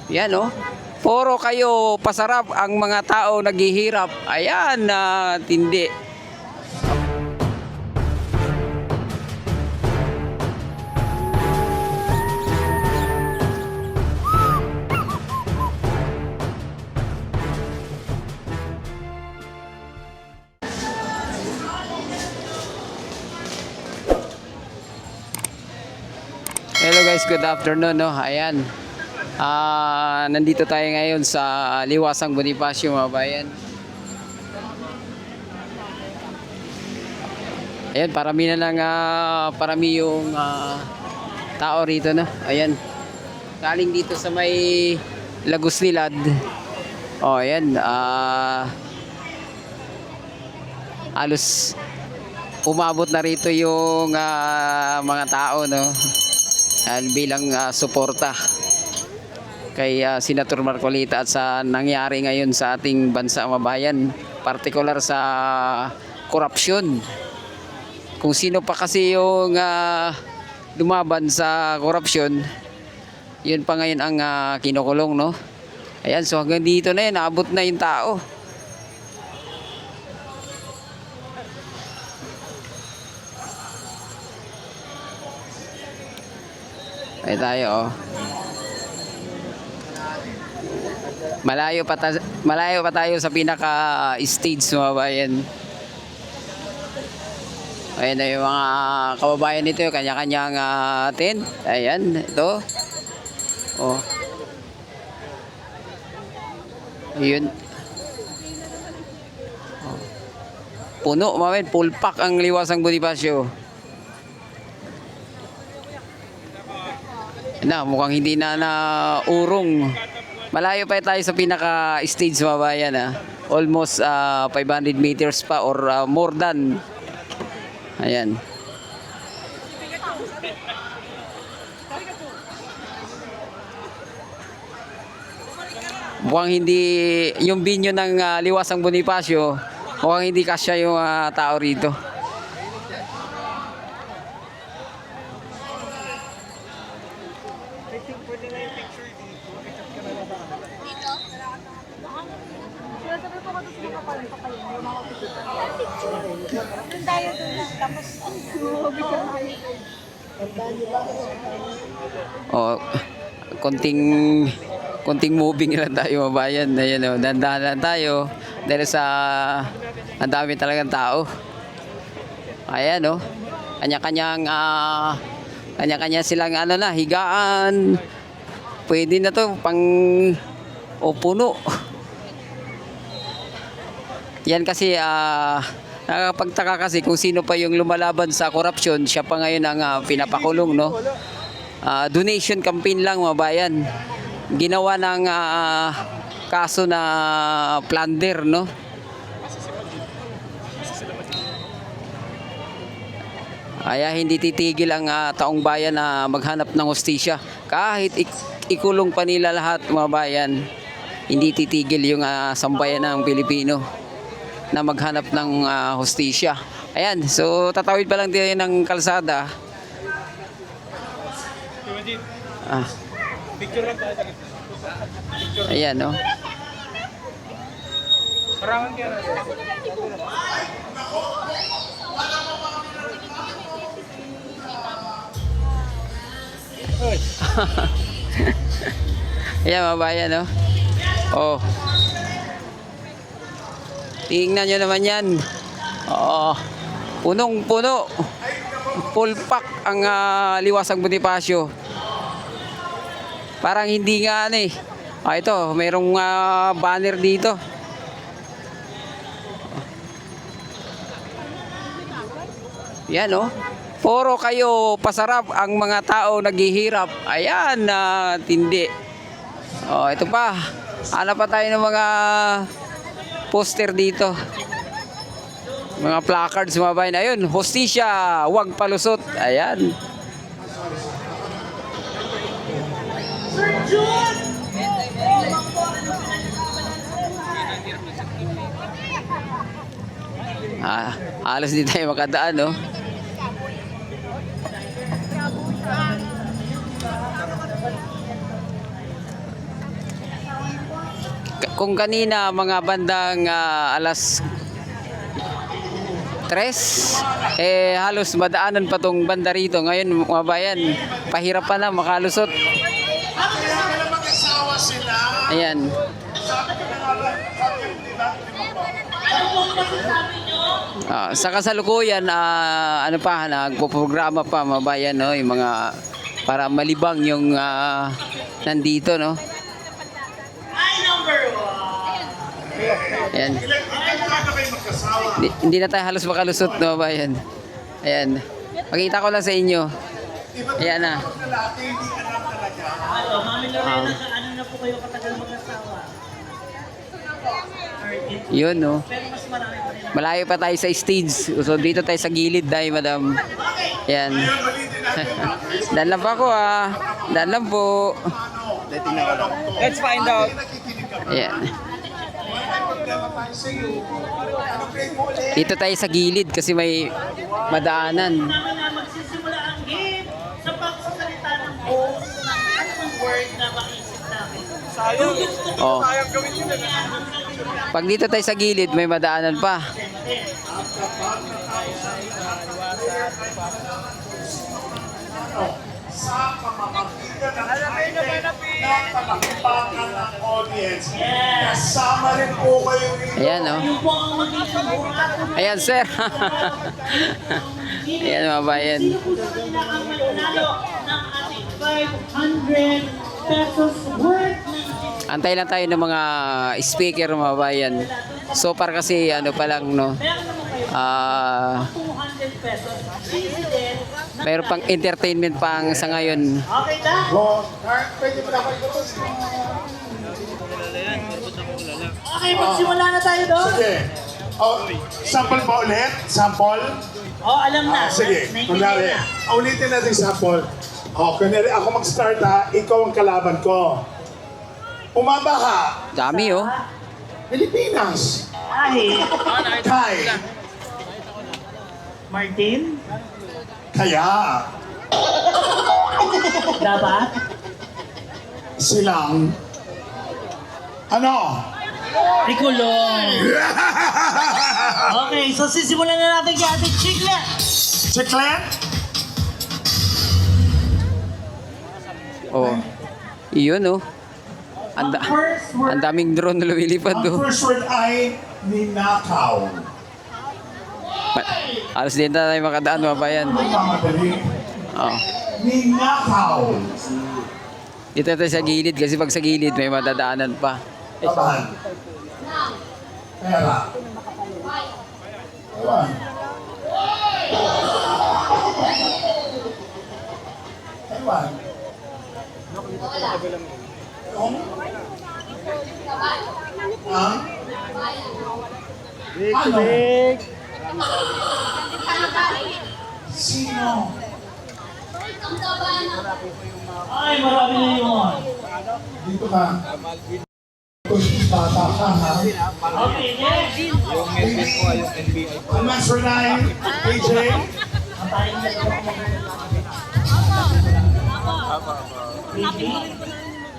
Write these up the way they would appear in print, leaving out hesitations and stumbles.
Yan oh. Puro kayo pasarap ang mga tao naghihirap. Ayan na tindi. Hello guys, good afternoon no. Ayan. Nandito tayo ngayon sa Liwasang Bonifacio mga bayan. Ayan, parami na lang parami yung tao rito no. Ayan. Galing dito sa may Lagos Nilad. Oh, ayan. Halos umabot na rito yung mga tao no. Bilang suporta kay Senator Marcolita at sa nangyari ngayon sa ating bansa mabayan, partikular sa korupsyon. Kung sino pa kasi yung lumaban sa korupsyon, yun pa ngayon ang kinukulong no. Ayan, so hanggang dito na yun, naabot na yung tao. Ay tayo oh. Malayo pa tayo sa pinaka stage mga bayan. Ayan na yung mga kababayan nito, kanya-kanyang tent. Ayan, ito. Oh. Ayun. Oh. Puno, mga full pack ang Liwasang Bonifacio. Na, mukhang hindi na urong. Malayo pa tayo sa pinaka stage mga bayan almost 500 meters pa or more than. Ayan. Mukhang hindi yung binyo ng Liwasang Bonifacio, mukhang hindi kasya yung tao rito. Oh, konting moving lang tayo mabayan. Ayan oh, dandahan lang tayo dahil sa ang dami talagang tao. Ayan oh. Kanya-kanya silang higaan. Pwede na to pang puno. Yan kasi nakakapagtaka kasi kung sino pa yung lumalaban sa korupsyon, siya pa ngayon ang pinapakulong no. Donation campaign lang mga bayan. Ginawa ng kaso na plunder no. Kaya hindi titigil ang taong bayan na maghanap ng hustisya. Kahit ikulong pa nila lahat mga bayan, hindi titigil yung sambayan ng Pilipino na maghanap ng hustisya. Ayan, so tatawid pa lang din ng kalsada. Picture lang tayo. Ayan, no? Parangan kaya na. Ayan, mga bayan, no? Oh. Tingnan nyo naman yan. Oh. Punong-puno. Full pack ang Liwasang Bonifacio. Parang hindi nga ito, mayroong banner dito. Yan oh. Puro kayo pasarap ang mga tao naghihirap. Ayan na tindi. Oh, ito pa. Hanap pa tayo ng mga poster dito. Mga placards mga bayan. Ayun, hustisya, huwag palusot. Ayan. Halos di tayo makadaan, no? kung kanina mga bandang alas 3, halos madaanan pa tong banda rito. Ngayon mga bayan, pahirap pa na makalusot. Ayan. Sa kasalukuyan, ano pa, nagpo-programa pa mga bayan, no? Yung mga para malibang yung nandito, no? Ayan. Hindi na tayo halos makalusot, no, bayan. Ayan. Pakita ko lang sa inyo. Ayan na. Mami Lorena, ano na po kayo katagal mag-asawa? Yun, no. Pero mas marami pa rin. Malayo pa tayo sa stage. So, dito tayo sa gilid dahil, madam. Ayan. Dan lang po ako, Dan lang po. Let's find out. Ayan. Dito tayo sa gilid kasi may madaanan. Namin na magsisimula ang game sa pagsasalita ng host ng anumang word na maisip namin. Oh. Pag dito tayo sa gilid, may madaanan pa. Sa pamamagitan ng palakipakan ng audience. Kasama rin po kayo rito. Ayan, no. Yung po ang magiging buhat. Ayan, sir. Ayan, mga bayan. Sino po sa kanila ang mananalo ng ating 500 pesos worth ng Antay lang tayo ng mga speaker, mga bayan. So far kasi, ano pa lang, no. meron naman kayo 200 pesos. Easy din. Mayroon pang entertainment pang sa ngayon. Okay na? Pwede mo na kayo ito. Okay, magsimula na tayo doon. Sige. Sample pa ulit? Sample? Oh, alam na. Sige. Naintindihan Kunwari, na. ulitin natin yung sample. Kunwari, ako mag-start ikaw ang kalaban ko. Umaba ka. Dami, oh. Pilipinas. Ay, Kai. Martin? Kaya. Dapat? Silang. Ano? Ricolong. Okay, so sisimulan na natin kay Ate Chiclet. Chiclet? Oh. Iyon, oh. Ang first word, Ang daming drone na lumilipad, Ang oh. first word ay ninakaw. Alas din na tayo makadaan, mga bayan. Mamadali. Oh. Ninakaw. Dito tayo sa gilid kasi pag sa gilid may madadaanan pa. Tabahan. Pera. Ewan. Ewan. Yung? Ha? Ano? Sino? ay marami na yun. Dito ka. Bata ka, ha? Okay, next. Ang answer 9, AJ. Antayin na ito. Baby,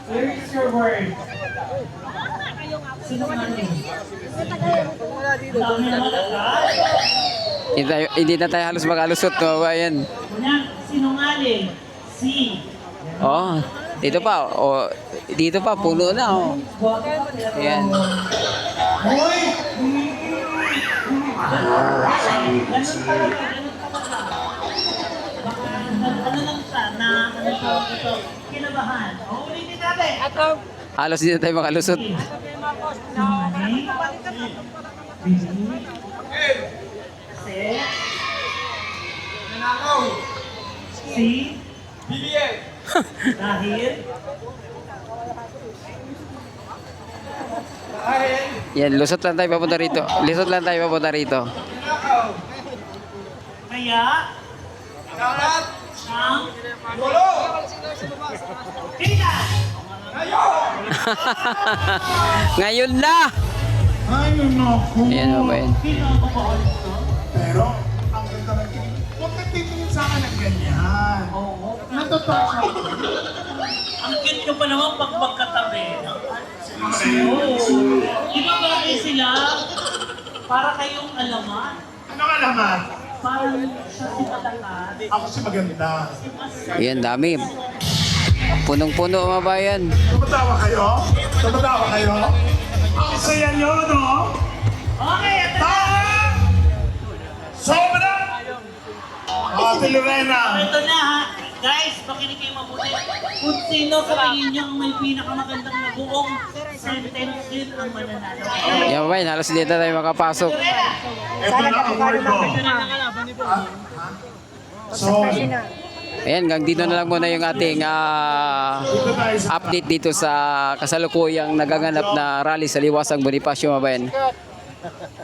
where is your word? Sino nga niyo? Ang dami naman agad. Hindi na tayo halos makalusot, mga bayan. Kunyang, sinungaling. Si. Oh, dito pa. Oh, dito pa, puno na, oh. Ayan. Hoy! Ganun talaga. Baka, ano lang siya, na, ano ito, kinabahan. O, ulitin natin. Halos hindi na tayo makalusot. Sinungaling. Kasi. Si. Dahil. Yan, lusot lang tayo papunta rito. Lusot lang tayo papunta rito. Kaya. Ang. Kita. Ngayon na! Ay, naku. Ayan, mga bayan. Kinakabahal ko. Pero, ang ganda ng tingin. Huwag ka titingin sa akin ng ganyan. Oo. Natatawa siya. Ang cute ko pa naman pag magkatabi. Di ba bagay sila? Para kayong alaman. Anong alaman? Parang siya si Matatad. Ako si maganda. Ayan, dami. Punong-puno mga bayan. Tumatawa kayo? Tumatawa kayo? Ang saya nyo, no? Okay, ito na! Sobra! Ate Lorena. Ito na ha. Guys, makinig kayo mabuti. Kung sino sa tingin nyo ang may pinakamagandang na buong sentence yun ang mananalo. Yan mga bayan, halos dito tayo makapasok. Ito na ang word ko. So, Ayan, hanggang dito na lang muna yung ating dito tayo sa update dito sa kasalukuyang nagaganap na rally sa Liwasang Bonifacio mga bayan.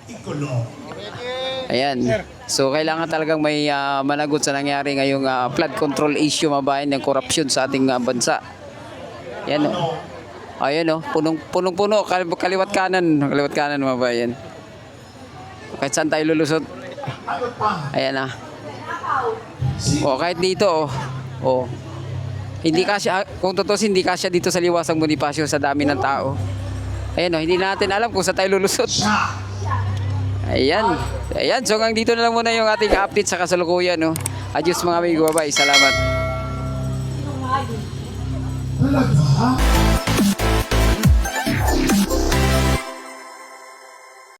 ikulo. Ayan. So kailangan talagang may managot sa nangyari ngayong flood control issue mga bayan ng korupsyon sa ating bansa. Yan o. Ayan o. Punong-puno. Kaliwat kanan mga bayan. Kahit saan tayo lulusot. Ano pa? Ayan na. O kahit dito o. O. Hindi kasya, kung totoo hindi kasya dito sa Liwasang Bonifacio sa dami ng tao. Ayan o. Hindi natin alam kung saan tayo lulusot. Ayan. Ayan. So hanggang dito na lang muna yung ating update sa kasalukuyan. No? Adios mga amigo. Bye. Salamat. Talaga?